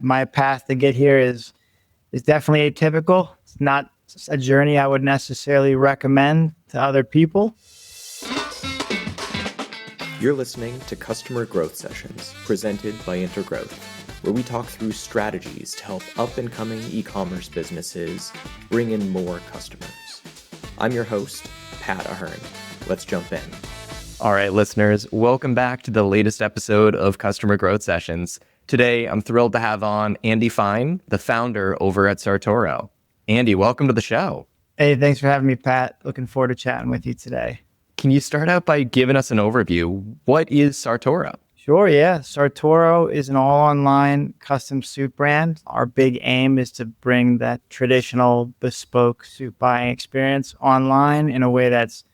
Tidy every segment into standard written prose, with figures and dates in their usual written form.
My path to get here is definitely atypical. It's not a journey I would necessarily recommend to other people. You're listening to Customer Growth Sessions presented by Intergrowth, where we talk through strategies to help up-and-coming e-commerce businesses bring in more customers. I'm your host, Pat Ahern. Let's jump in. All right, listeners, welcome back to the latest episode of Customer Growth Sessions. Today, I'm thrilled to have on Andy Fine, the founder over at Sartoro. Andy, welcome to the show. Hey, thanks for having me, Pat. Looking forward to chatting with you today. Can you start out by giving us an overview? What is Sartoro? Sure, yeah. Sartoro is an all-online custom suit brand. Our big aim is to bring that traditional bespoke suit buying experience online in a way that's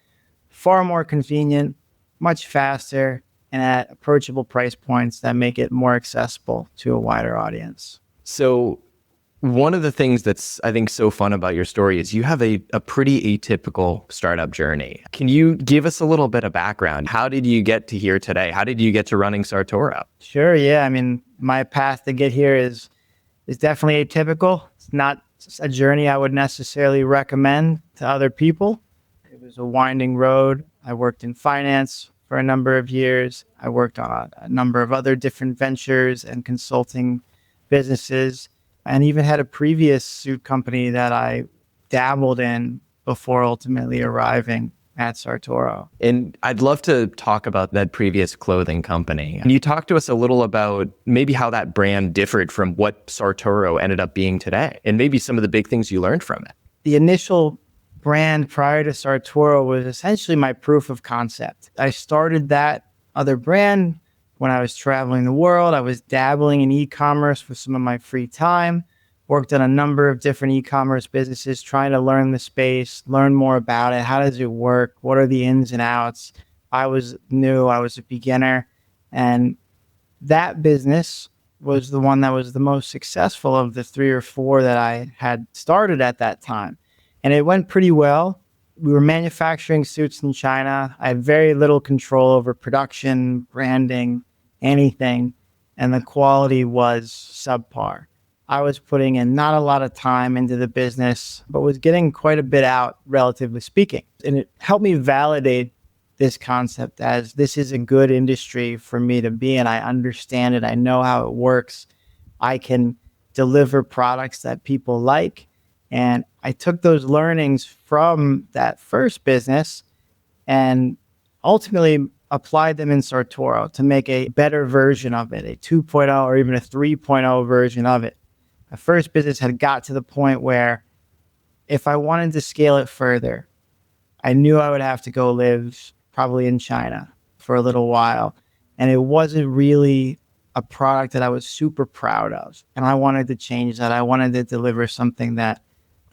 far more convenient, much faster, and at approachable price points that make it more accessible to a wider audience. So one of the things that's, I think, so fun about your story is you have a pretty atypical startup journey. Can you give us a little bit of background? How did you get to here today? How did you get to running Sartoro? Sure, yeah. I mean, my path to get here is definitely atypical. It's not a journey I would necessarily recommend to other people. It was a winding road. I worked in finance for a number of years. I worked on a number of other different ventures and consulting businesses, and even had a previous suit company that I dabbled in before ultimately arriving at Sartoro. And I'd love to talk about that previous clothing company. Can you talk to us a little about maybe how that brand differed from what Sartoro ended up being today, and maybe some of the big things you learned from it? The initial brand prior to Sartoro was essentially my proof of concept. I started that other brand when I was traveling the world. I was dabbling in e-commerce for some of my free time, worked on a number of different e-commerce businesses, trying to learn the space, learn more about it. How does it work? What are the ins and outs? I was new, I was a beginner. And that business was the one that was the most successful of the 3 or 4 that I had started at that time. And it went pretty well. We were manufacturing suits in China. I had very little control over production, branding, anything, and the quality was subpar. I was putting in not a lot of time into the business, but was getting quite a bit out, relatively speaking. And it helped me validate this concept as this is a good industry for me to be in. I understand it. I know how it works. I can deliver products that people like. And I took those learnings from that first business and ultimately applied them in Sartoro to make a better version of it, a 2.0 or even a 3.0 version of it. My first business had got to the point where if I wanted to scale it further, I knew I would have to go live probably in China for a little while. And it wasn't really a product that I was super proud of. And I wanted to change that. I wanted to deliver something that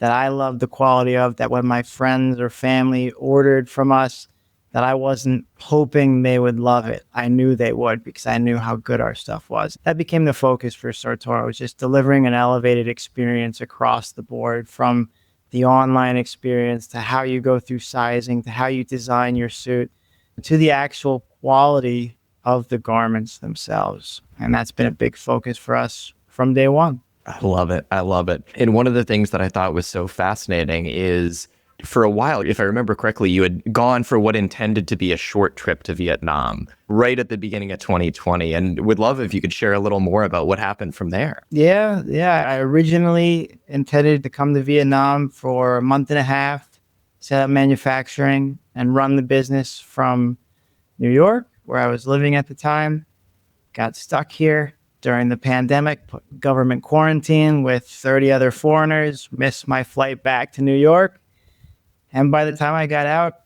I loved the quality of, that when my friends or family ordered from us, that I wasn't hoping they would love it. I knew they would because I knew how good our stuff was. That became the focus for Sartoro, was just delivering an elevated experience across the board, from the online experience to how you go through sizing, to how you design your suit, to the actual quality of the garments themselves. And that's been a big focus for us from day one. I love it. I love it. And one of the things that I thought was so fascinating is, for a while, if I remember correctly, you had gone for what intended to be a short trip to Vietnam right at the beginning of 2020. And would love if you could share a little more about what happened from there. Yeah. I originally intended to come to Vietnam for a month and a half, set up manufacturing, and run the business from New York, where I was living at the time. Got stuck here during the pandemic, put government quarantine with 30 other foreigners, missed my flight back to New York. And by the time I got out,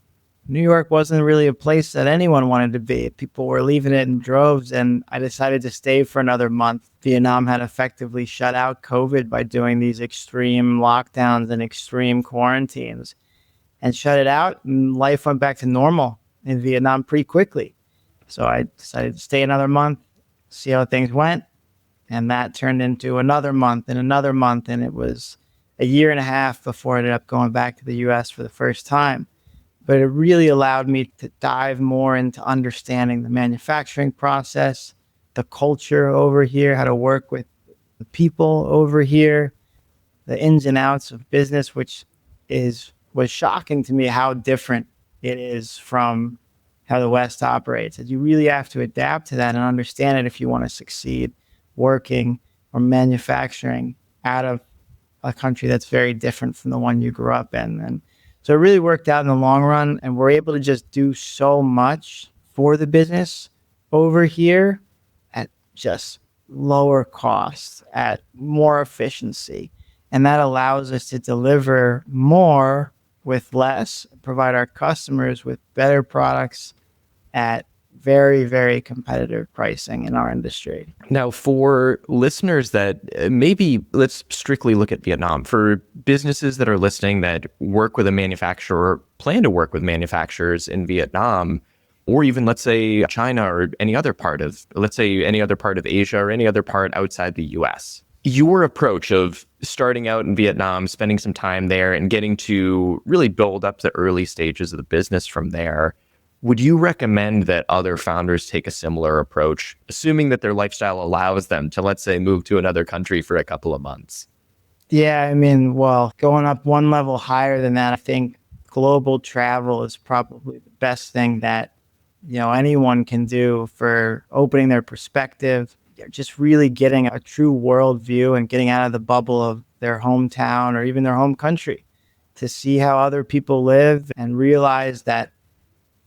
New York wasn't really a place that anyone wanted to be. People were leaving it in droves, and I decided to stay for another month. Vietnam had effectively shut out COVID by doing these extreme lockdowns and extreme quarantines, and shut it out, and life went back to normal in Vietnam pretty quickly. So I decided to stay another month, see how things went. And that turned into another month, and it was a year and a half before I ended up going back to the US for the first time. But it really allowed me to dive more into understanding the manufacturing process, the culture over here, how to work with the people over here, the ins and outs of business, which was shocking to me how different it is from how the West operates. And you really have to adapt to that and understand it if you want to succeed working or manufacturing out of a country that's very different from the one you grew up in. And so it really worked out in the long run, and we're able to just do so much for the business over here at just lower costs, at more efficiency. And that allows us to deliver more with less, provide our customers with better products at very, very competitive pricing in our industry. Now, for listeners that maybe let's strictly look at Vietnam, for businesses that are listening that work with a manufacturer, plan to work with manufacturers in Vietnam, or even let's say China or any other part of, let's say any other part of Asia or any other part outside the US. Your approach of starting out in Vietnam, spending some time there and getting to really build up the early stages of the business from there, would you recommend that other founders take a similar approach, assuming that their lifestyle allows them to, let's say, move to another country for a couple of months? Yeah, I mean, well, going up one level higher than that, I think global travel is probably the best thing that, anyone can do for opening their perspective, just really getting a true world view and getting out of the bubble of their hometown or even their home country to see how other people live and realize that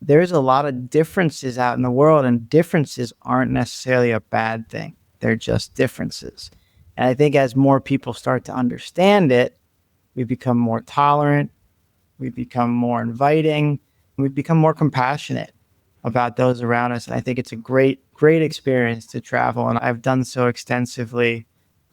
there's a lot of differences out in the world, and differences aren't necessarily a bad thing. They're just differences. And I think as more people start to understand it, we become more tolerant, we become more inviting, we become more compassionate about those around us. And I think it's a great experience to travel. And I've done so extensively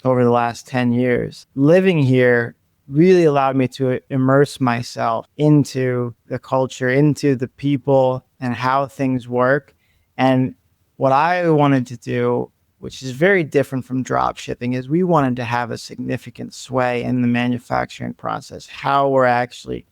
over the last 10 years. Living here really allowed me to immerse myself into the culture, into the people and how things work. And what I wanted to do, which is very different from drop shipping, is we wanted to have a significant sway in the manufacturing process, how we're actually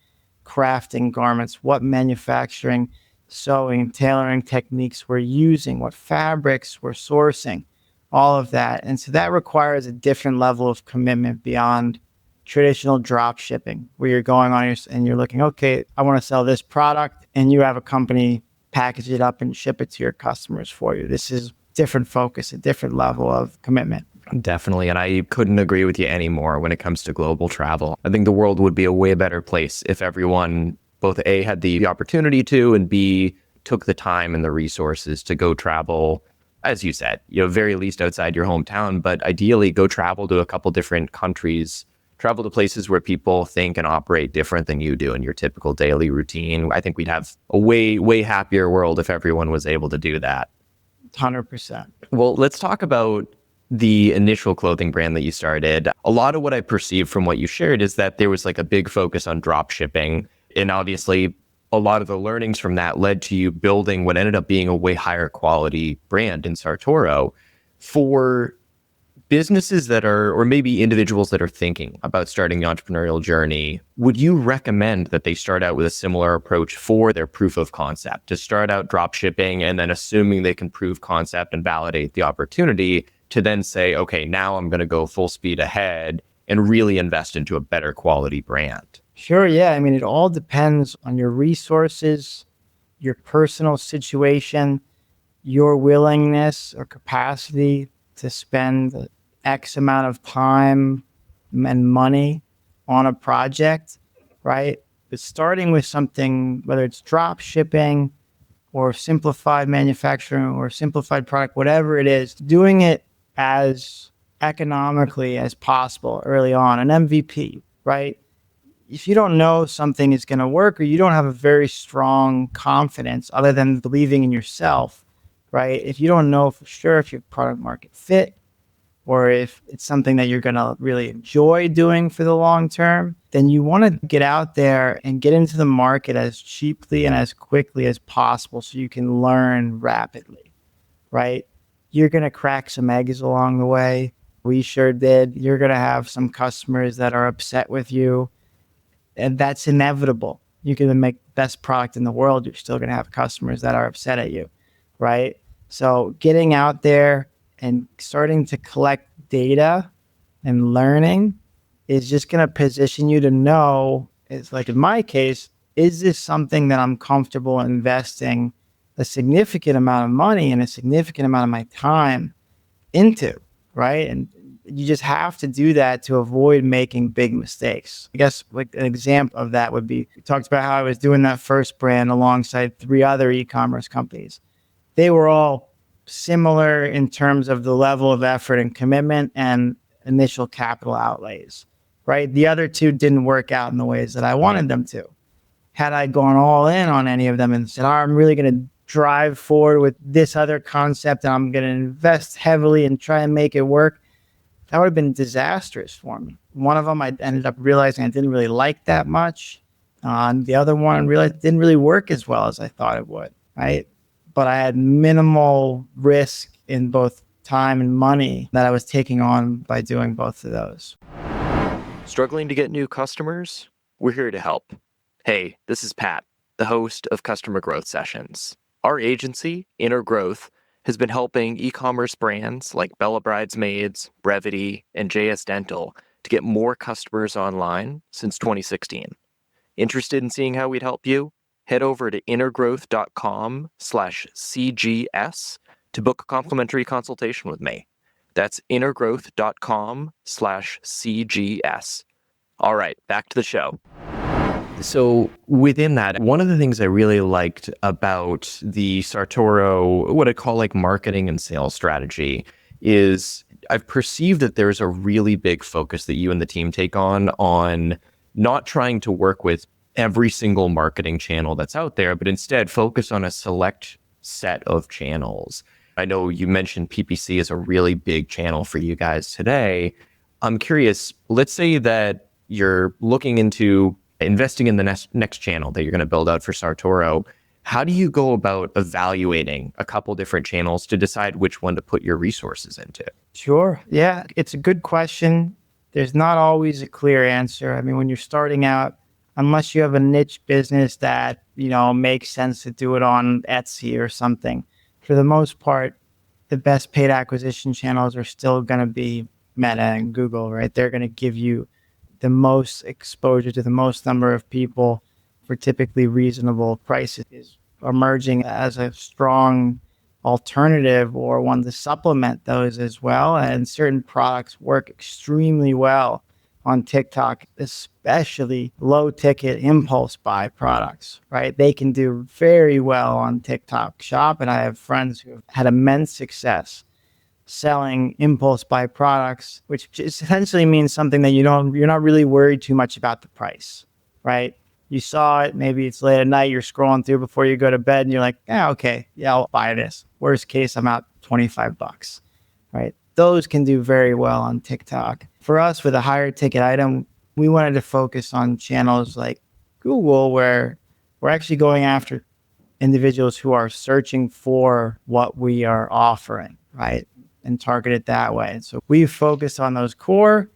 crafting garments, what manufacturing, sewing, tailoring techniques we're using, what fabrics we're sourcing, all of that. And so that requires a different level of commitment beyond traditional drop shipping, where you're going on and you're looking, okay, I want to sell this product, and you have a company package it up and ship it to your customers for you. This is different focus, a different level of commitment. Definitely. And I couldn't agree with you anymore when it comes to global travel. I think the world would be a way better place if everyone both A, had the opportunity to, and B, took the time and the resources to go travel, as you said, very least outside your hometown, but ideally go travel to a couple different countries, travel to places where people think and operate different than you do in your typical daily routine. I think we'd have a way, way happier world if everyone was able to do that. 100%. Well, let's talk about the initial clothing brand that you started. A lot of what I perceived from what you shared is that there was like a big focus on drop shipping. And obviously, a lot of the learnings from that led to you building what ended up being a way higher quality brand in Sartoro. For businesses that are, or maybe individuals that are thinking about starting the entrepreneurial journey, would you recommend that they start out with a similar approach for their proof of concept, to start out drop shipping and then assuming they can prove concept and validate the opportunity to then say, okay, now I'm going to go full speed ahead and really invest into a better quality brand? Sure, yeah. I mean, it all depends on your resources, your personal situation, your willingness or capacity to spend X amount of time and money on a project, right? But starting with something, whether it's drop shipping or simplified manufacturing or simplified product, whatever it is, doing it as economically as possible early on, an MVP, right? If you don't know something is going to work, or you don't have a very strong confidence other than believing in yourself, right? If you don't know for sure if your product market fit, or if it's something that you're going to really enjoy doing for the long term, then you want to get out there and get into the market as cheaply and as quickly as possible so you can learn rapidly, right? You're going to crack some eggs along the way. We sure did. You're going to have some customers that are upset with you, and that's inevitable. You can make the best product in the world, you're still going to have customers that are upset at you, right? So getting out there and starting to collect data and learning is just going to position you to know, it's like in my case, is this something that I'm comfortable investing a significant amount of money and a significant amount of my time into, right? And you just have to do that to avoid making big mistakes. I guess like an example of that would be, we talked about how I was doing that first brand alongside 3 other e-commerce companies. They were all similar in terms of the level of effort and commitment and initial capital outlays, right? The other 2 didn't work out in the ways that I wanted them to. Had I gone all in on any of them and said, I'm really going to drive forward with this other concept and I'm going to invest heavily and try and make it work, that would have been disastrous for me. One of them, I ended up realizing I didn't really like that much. The other one, I realized it didn't really work as well as I thought it would, right? But I had minimal risk in both time and money that I was taking on by doing both of those. Struggling to get new customers? We're here to help. Hey, this is Pat, the host of Customer Growth Sessions. Our agency, Intergrowth, has been helping e-commerce brands like Bella Bridesmaids, Brevity, and JS Dental to get more customers online since 2016. Interested in seeing how we'd help you? Head over to intergrowth.com/CGS to book a complimentary consultation with me. That's intergrowth.com/CGS. All right, back to the show. So within that, one of the things I really liked about the Sartoro, what I call like marketing and sales strategy, is I've perceived that there's a really big focus that you and the team take on not trying to work with every single marketing channel that's out there, but instead focus on a select set of channels. I know you mentioned PPC is a really big channel for you guys today. I'm curious, let's say that you're looking into investing in the next channel that you're going to build out for Sartoro. How do you go about evaluating a couple different channels to decide which one to put your resources into? Sure. Yeah, it's a good question. There's not always a clear answer. I mean, when you're starting out, unless you have a niche business that, makes sense to do it on Etsy or something, for the most part, the best paid acquisition channels are still going to be Meta and Google, right? They're going to give you the most exposure to the most number of people for typically reasonable prices. Is emerging as a strong alternative or one to supplement those as well. And certain products work extremely well on TikTok, especially low ticket impulse buy products, right? They can do very well on TikTok Shop. And I have friends who have had immense success selling impulse buy products, which essentially means something that you're not really worried too much about the price, right? You saw it, maybe it's late at night, you're scrolling through before you go to bed and you're like, okay, I'll buy this. Worst case, I'm out $25, right? Those can do very well on TikTok. For us, with a higher ticket item, we wanted to focus on channels like Google, where we're actually going after individuals who are searching for what we are offering, right? And target it that way. And so we've focused on those core,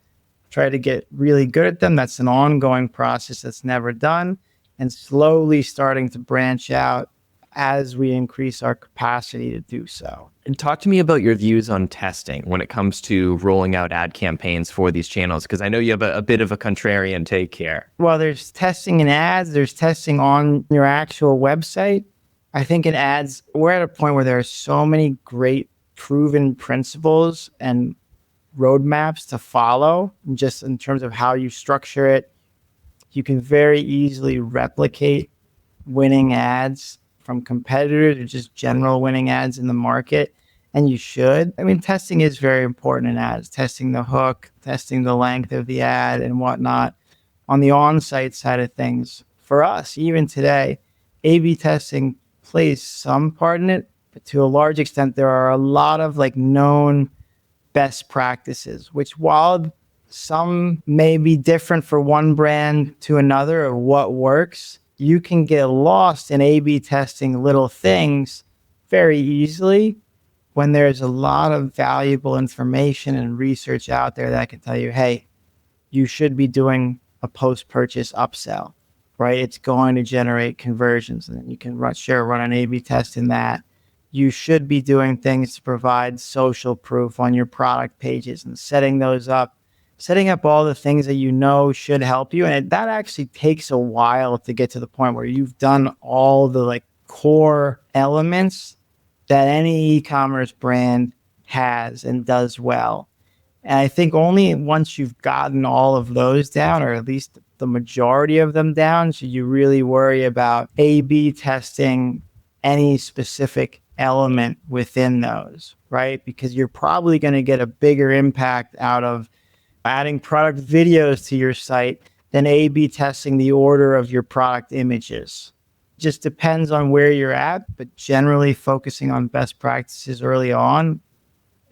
try to get really good at them. That's an ongoing process that's never done, and slowly starting to branch out as we increase our capacity to do so. And talk to me about your views on testing when it comes to rolling out ad campaigns for these channels, because I know you have a bit of a contrarian take here. Well, there's testing in ads, there's testing on your actual website. I think in ads, we're at a point where there are so many great proven principles and roadmaps to follow, just in terms of how you structure it. You can very easily replicate winning ads from competitors or just general winning ads in the market, and you should. I mean, testing is very important in ads, testing the hook, testing the length of the ad and whatnot. On the on-site side of things, for us, even today, A/B testing plays some part in it, but to a large extent, there are a lot of known best practices, which while some may be different for one brand to another or what works, you can get lost in A/B testing little things very easily when there's a lot of valuable information and research out there that can tell you, hey, you should be doing a post-purchase upsell, right? It's going to generate conversions, and you can run an A/B test in that. You should be doing things to provide social proof on your product pages and setting those up setting up all the things that you know should help you. And that actually takes a while to get to the point where you've done all the like core elements that any e-commerce brand has and does well. And I think only once you've gotten all of those down, or at least the majority of them down, should you really worry about A/B testing any specific element within those, right? Because you're probably going to get a bigger impact out of adding product videos to your site than A/B testing the order of your product images. Just depends on where you're at, but generally focusing on best practices early on.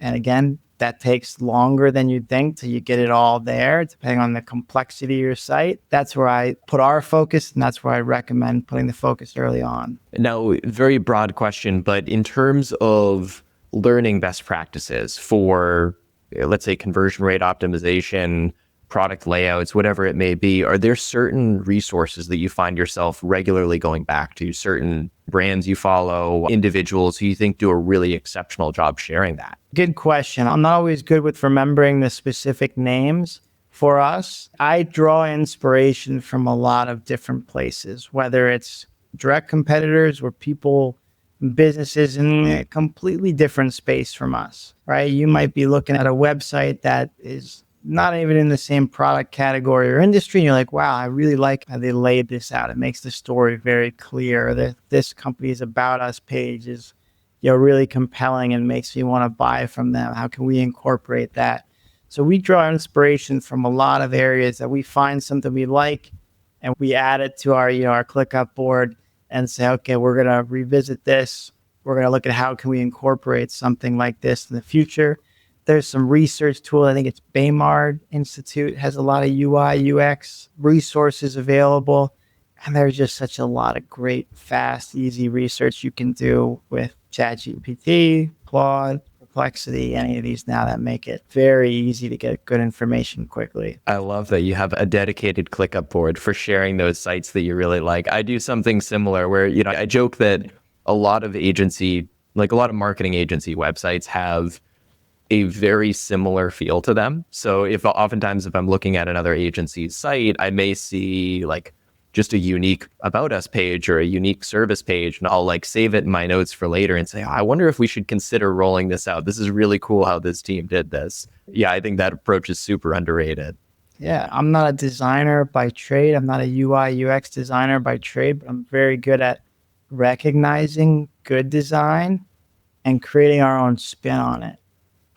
And again, that takes longer than you'd think till you get it all there, depending on the complexity of your site. That's where I put our focus, and that's where I recommend putting the focus early on. Now, very broad question, but in terms of learning best practices for, let's say, conversion rate optimization, product layouts, whatever it may be, are there certain resources that you find yourself regularly going back to, certain brands you follow, individuals who you think do a really exceptional job sharing that? Good question. I'm not always good with remembering the specific names. For us, I draw inspiration from a lot of different places, whether it's direct competitors or people, businesses in a completely different space from us, right? You might be looking at a website that is not even in the same product category or industry. And you're like, wow, I really like how they laid this out. It makes the story very clear that this company's About Us page is, really compelling and makes me want to buy from them. How can we incorporate that? So we draw inspiration from a lot of areas that we find something we like and we add it to our, our ClickUp board and say, okay, we're going to revisit this. We're going to look at how can we incorporate something like this in the future. There's some research tool. I think it's Baymard Institute has a lot of UI, UX resources available. And there's just such a lot of great, fast, easy research you can do with ChatGPT, Claude, Perplexity, any of these now that make it very easy to get good information quickly. I love that you have a dedicated ClickUp board for sharing those sites that you really like. I do something similar where, I joke that a lot of marketing agency websites have a very similar feel to them. So if I'm looking at another agency's site, I may see like just a unique About Us page or a unique service page, and I'll like save it in my notes for later and say, I wonder if we should consider rolling this out. This is really cool how this team did this. Yeah, I think that approach is super underrated. Yeah, I'm not a designer by trade. I'm not a UI, UX designer by trade, but I'm very good at recognizing good design and creating our own spin on it.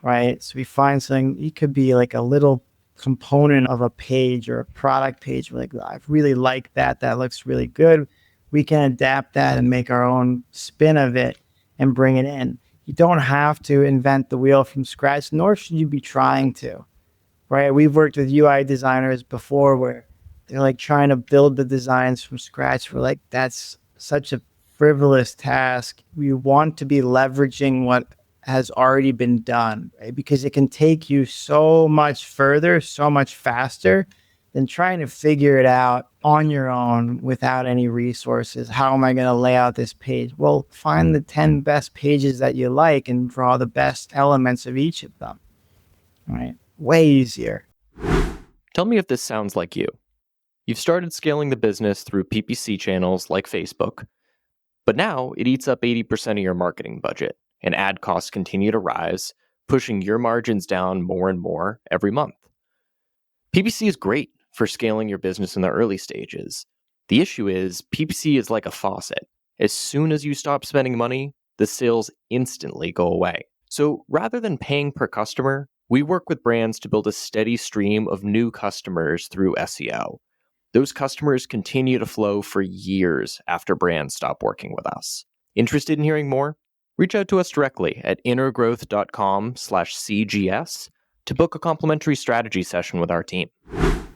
Right. So we find something, it could be like a little component of a page or a product page. We're like, I really like that. That looks really good. We can adapt that and make our own spin of it and bring it in. You don't have to invent the wheel from scratch, nor should you be trying to. Right. We've worked with UI designers before where they're like trying to build the designs from scratch. We're like, that's such a frivolous task. We want to be leveraging what has already been done, right? Because it can take you so much further, so much faster than trying to figure it out on your own without any resources. How am I going to lay out this page? Well, find the 10 best pages that you like and draw the best elements of each of them, right? Way easier. Tell me if this sounds like you. You've started scaling the business through PPC channels like Facebook, but now it eats up 80% of your marketing budget. And ad costs continue to rise, pushing your margins down more and more every month. PPC is great for scaling your business in the early stages. The issue is PPC is like a faucet. As soon as you stop spending money, the sales instantly go away. So rather than paying per customer, we work with brands to build a steady stream of new customers through SEO. Those customers continue to flow for years after brands stop working with us. Interested in hearing more? Reach out to us directly at intergrowth.com/CGS to book a complimentary strategy session with our team.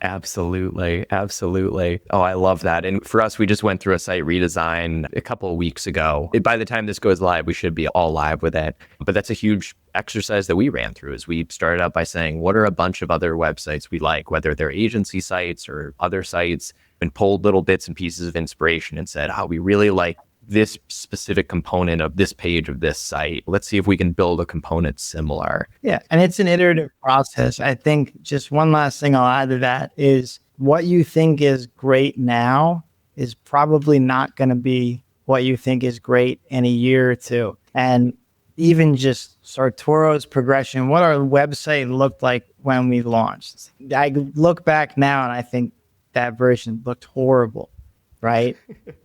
Absolutely. Absolutely. Oh, I love that. And for us, we just went through a site redesign a couple of weeks ago. By the time this goes live, we should be all live with it. But that's a huge exercise that we ran through is we started out by saying, what are a bunch of other websites we like, whether they're agency sites or other sites, and pulled little bits and pieces of inspiration and said, we really like this specific component of this page of this site. Let's see if we can build a component similar. Yeah. And it's an iterative process. I think just one last thing I'll add to that is what you think is great now is probably not going to be what you think is great in a year or two. And even just Sartoro's progression, what our website looked like when we launched. I look back now and I think that version looked horrible, right?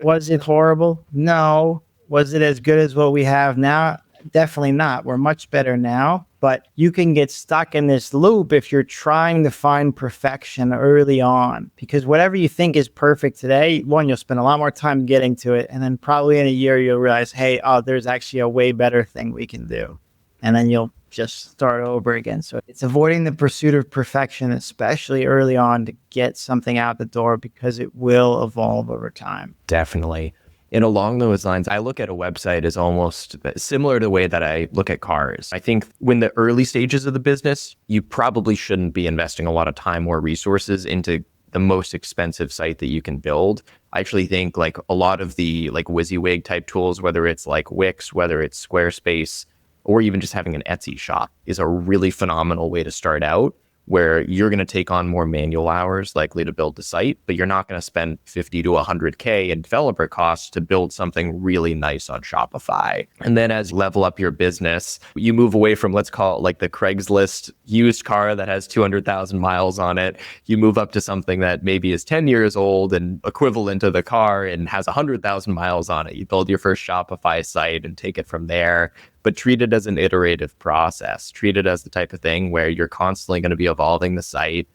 Was it horrible? No. Was it as good as what we have now? Definitely not. We're much better now, but you can get stuck in this loop if you're trying to find perfection early on, because whatever you think is perfect today, one, you'll spend a lot more time getting to it. And then probably in a year, you'll realize, hey, there's actually a way better thing we can do. And then you'll just start over again. So it's avoiding the pursuit of perfection, especially early on, to get something out the door, because it will evolve over time. Definitely. And along those lines, I look at a website as almost similar to the way that I look at cars. I think when the early stages of the business, you probably shouldn't be investing a lot of time or resources into the most expensive site that you can build. I actually think like a lot of the like WYSIWYG type tools, whether it's like Wix, whether it's Squarespace, or even just having an Etsy shop, is a really phenomenal way to start out, where you're going to take on more manual hours likely to build the site, but you're not going to spend 50 to 100K in developer costs to build something really nice on Shopify. And then as you level up your business, you move away from, let's call it like the Craigslist used car that has 200,000 miles on it. You move up to something that maybe is 10 years old and equivalent to the car and has 100,000 miles on it. You build your first Shopify site and take it from there. But treat it as an iterative process. Treat it as the type of thing where you're constantly going to be evolving the site.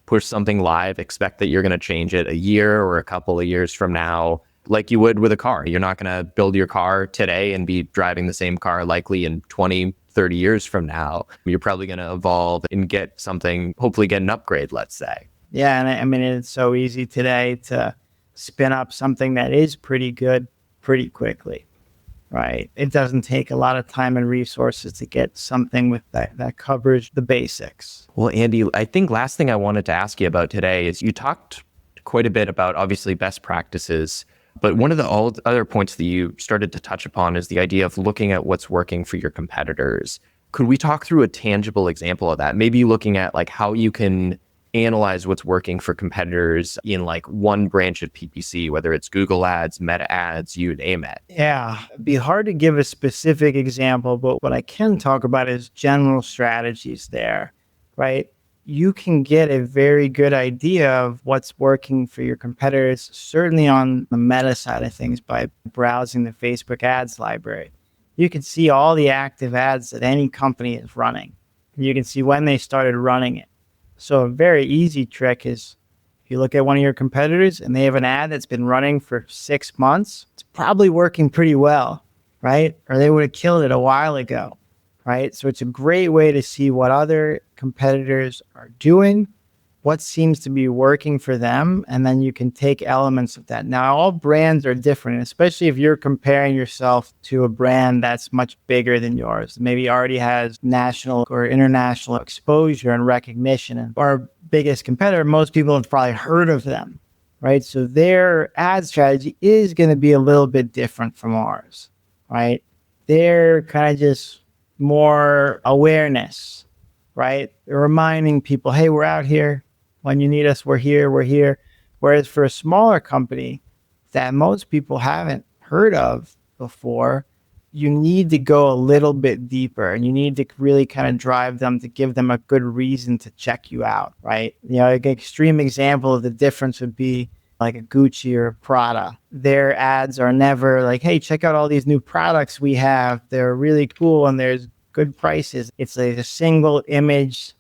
Push something live, expect that you're going to change it a year or a couple of years from now, like you would with a car. You're not going to build your car today and be driving the same car likely in 20, 30 years from now. You're probably going to evolve and get something, hopefully get an upgrade, let's say. Yeah, and I mean, it's so easy today to spin up something that is pretty good pretty quickly. Right. It doesn't take a lot of time and resources to get something with that covers the basics. Well, Andy, I think last thing I wanted to ask you about today is you talked quite a bit about obviously best practices, but one of the other points that you started to touch upon is the idea of looking at what's working for your competitors. Could we talk through a tangible example of that? Maybe looking at like how you can analyze what's working for competitors in like one branch of PPC, whether it's Google Ads, Meta Ads, you name it. Yeah, it'd be hard to give a specific example, but what I can talk about is general strategies there, right? You can get a very good idea of what's working for your competitors, certainly on the Meta side of things, by browsing the Facebook ads library. You can see all the active ads that any company is running. You can see when they started running it. So a very easy trick is if you look at one of your competitors and they have an ad that's been running for 6 months, it's probably working pretty well, right? Or they would have killed it a while ago, right? So it's a great way to see what other competitors are doing, what seems to be working for them, and then you can take elements of that. Now, all brands are different, especially if you're comparing yourself to a brand that's much bigger than yours, maybe already has national or international exposure and recognition. And our biggest competitor, most people have probably heard of them, right? So their ad strategy is going to be a little bit different from ours, right? They're kind of just more awareness, right? They're reminding people, hey, we're out here. When you need us, we're here, we're here. Whereas for a smaller company that most people haven't heard of before, you need to go a little bit deeper and you need to really kind of drive them to give them a good reason to check you out, right? You know, an extreme example of the difference would be like a Gucci or a Prada. Their ads are never like, hey, check out all these new products we have. They're really cool and there's good prices. It's like a single image,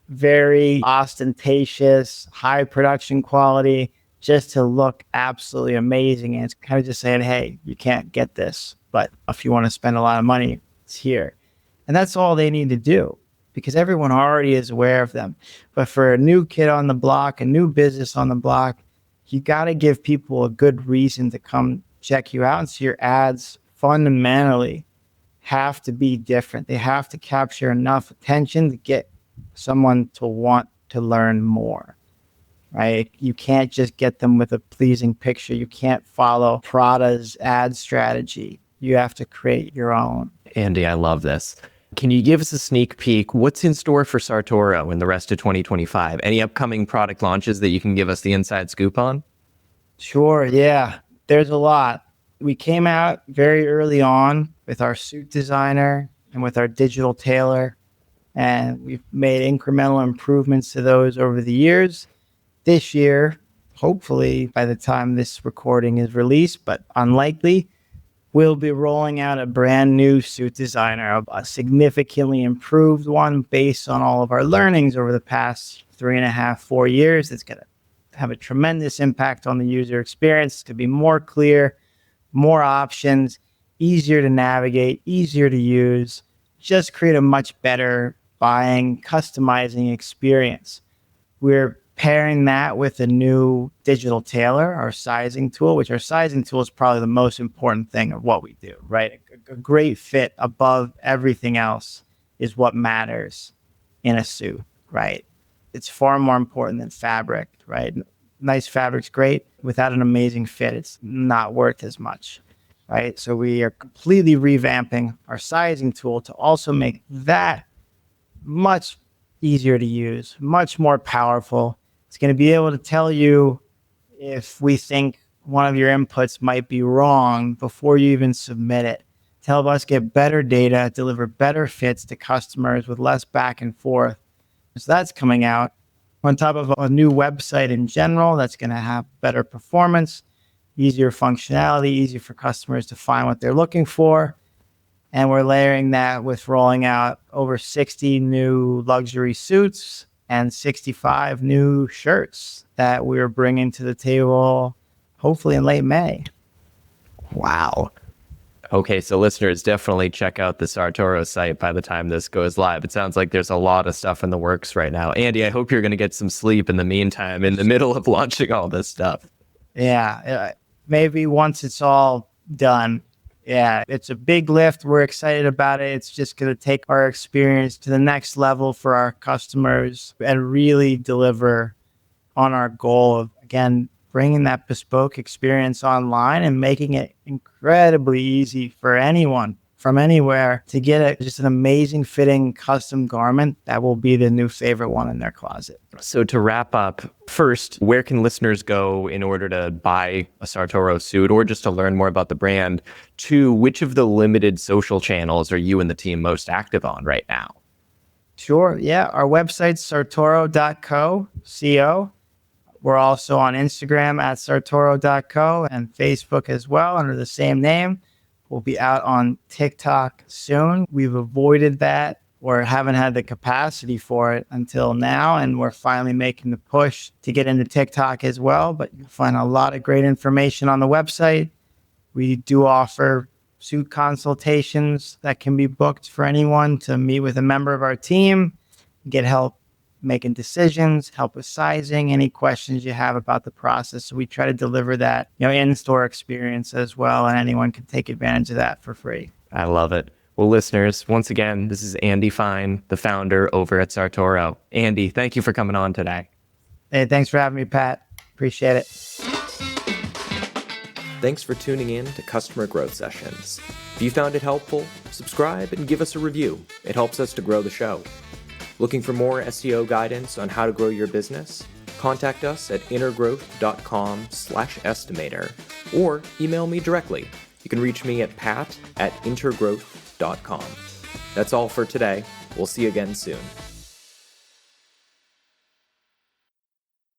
very ostentatious, high production quality, just to look absolutely amazing. And it's kind of just saying, hey, you can't get this, but if you want to spend a lot of money, it's here. And that's all they need to do because everyone already is aware of them. But for a new kid on the block, a new business on the block, you got to give people a good reason to come check you out. And so your ads fundamentally have to be different. They have to capture enough attention to get someone to want to learn more. right? You can't just get them with a pleasing picture. You can't follow Prada's ad strategy. You have to create your own. Andy, I love this. Can you give us a sneak peek? What's in store for Sartoro in the rest of 2025? Any upcoming product launches that you can give us the inside scoop on? Sure, yeah. There's a lot. We came out very early on with our suit designer and with our digital tailor, and we've made incremental improvements to those over the years. This year, hopefully by the time this recording is released, but unlikely, we'll be rolling out a brand new suit designer, a significantly improved one based on all of our learnings over the past 3.5, 4 years. It's going to have a tremendous impact on the user experience to be more clear, more options, easier to navigate, easier to use, just create a much better buying, customizing experience. We're pairing that with a new digital tailor, our sizing tool, which our sizing tool is probably the most important thing of what we do, right? A great fit above everything else is what matters in a suit, right? It's far more important than fabric, right? Nice fabric's great. Without an amazing fit, it's not worth as much, right? So we are completely revamping our sizing tool to also make that much easier to use, much more powerful. It's going to be able to tell you if we think one of your inputs might be wrong before you even submit it. To help us get better data, deliver better fits to customers with less back and forth. So that's coming out on top of a new website in general that's going to have better performance, easier functionality, easier for customers to find what they're looking for. And we're layering that with rolling out over 60 new luxury suits and 65 new shirts that we're bringing to the table, hopefully in late May. Wow. Okay, so listeners, definitely check out the Sartoro site by the time this goes live. It sounds like there's a lot of stuff in the works right now. Andy, I hope you're going to get some sleep in the meantime, in the middle of launching all this stuff. Yeah, maybe once it's all done. Yeah, it's a big lift. We're excited about it. It's just going to take our experience to the next level for our customers and really deliver on our goal of, again, bringing that bespoke experience online and making it incredibly easy for anyone from anywhere to get just an amazing fitting custom garment that will be the new favorite one in their closet. So to wrap up, first, where can listeners go in order to buy a Sartoro suit or just to learn more about the brand? 2, which of the limited social channels are you and the team most active on right now? Sure. Yeah. Our website's sartoro.co. We're also on Instagram at sartoro.co and Facebook as well under the same name. We'll be out on TikTok soon. We've avoided that or haven't had the capacity for it until now, and we're finally making the push to get into TikTok as well. But you'll find a lot of great information on the website. We do offer suit consultations that can be booked for anyone to meet with a member of our team, get help making decisions, help with sizing, any questions you have about the process. So we try to deliver that, in-store experience as well, and anyone can take advantage of that for free. I love it. Well, listeners, once again, this is Andy Fine, the founder over at Sartoro. Andy, thank you for coming on today. Hey, thanks for having me, Pat. Appreciate it. Thanks for tuning in to Customer Growth Sessions. If you found it helpful, subscribe and give us a review. It helps us to grow the show. Looking for more SEO guidance on how to grow your business? Contact us at intergrowth.com/estimator or email me directly. You can reach me at pat@intergrowth.com. That's all for today. We'll see you again soon.